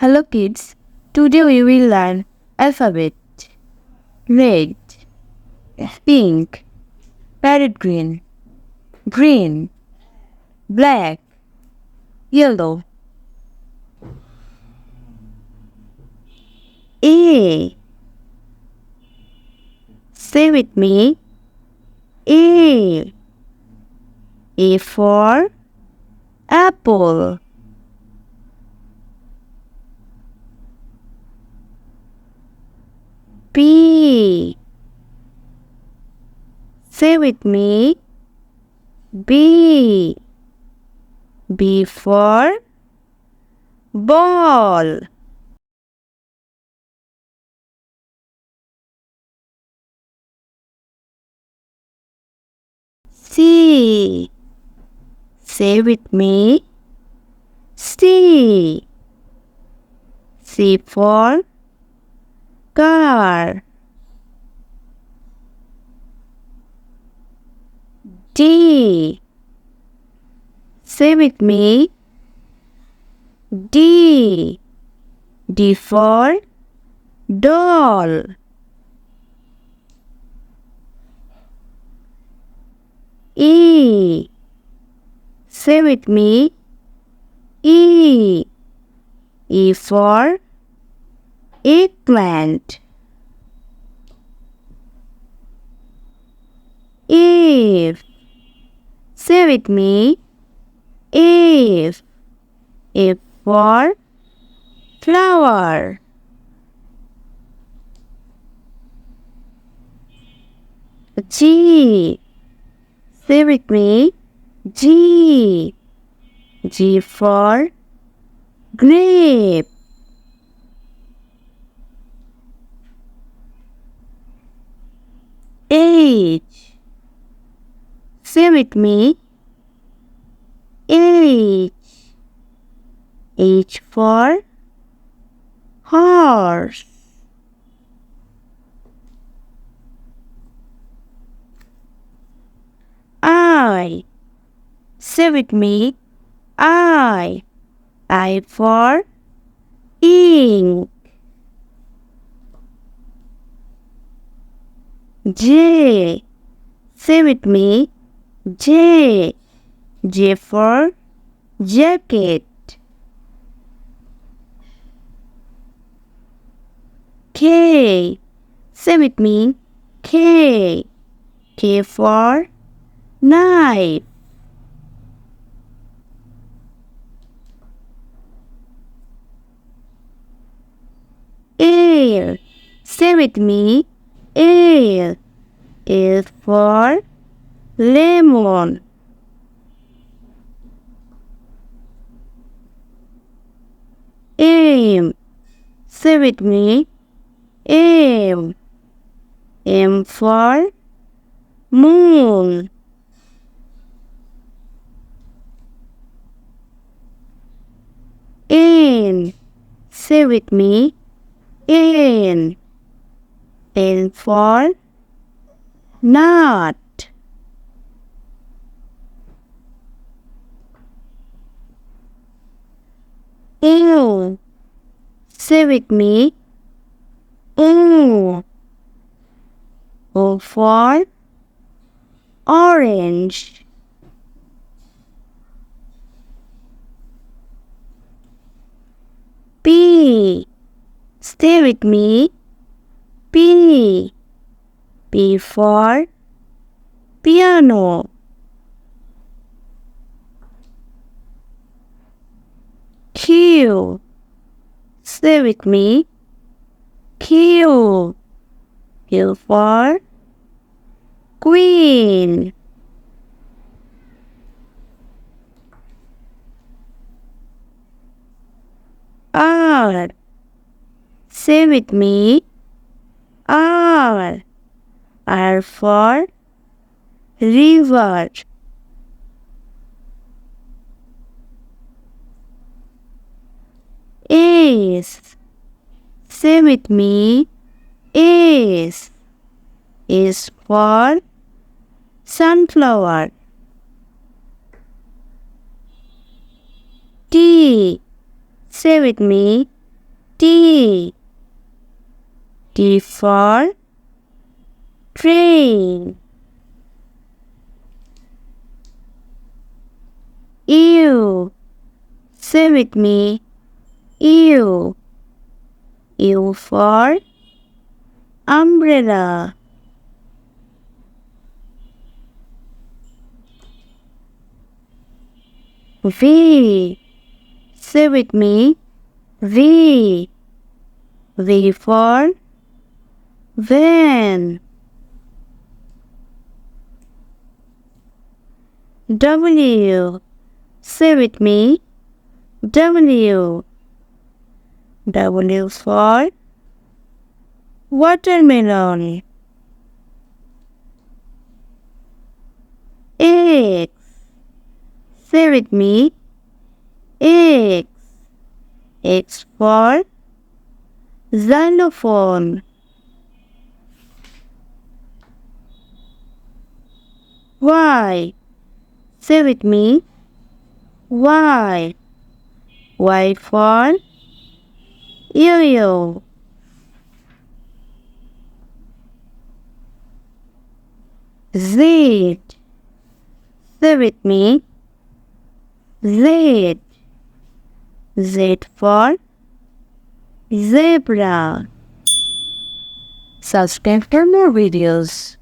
Hello kids, today we will learn alphabet. Red, pink, parrot green, green, black, yellow. A. Say with me. A. A for apple. B. Say with me. B. B for ball. C. Say with me. C. C for car. D. Say with me. D. D for doll. E. Say with me. E. E for eggplant. If. Say with me. If. If for flower. G. Say with me. G. G for grape. H. Say with me. H. H for horse. I. Say with me. I. I for ink. J. Say with me. J. J for jacket. K. Say with me. K. K for knife. L. Say with me. L. L for lemon. M. Say with me. M. M for moon. N. Say with me. N. N for nut. O. Say with me. O. O for orange. P. Stay with me. P. P for piano. Q. Stay with me. Q. Q for queen. R. Say with me. R. R for river. S. Say with me. S. S for sunflower. T. Say with me. T. T for train. U. Say with me. U. U for umbrella. V. Say with me. V. V for van. W. Say with me. W. W for watermelon. X. Say with me. X. X for xylophone. Y. Say with me. Y. Y for yo-yo. Z. Say with me. Z. Z for zebra. Subscribe for more videos.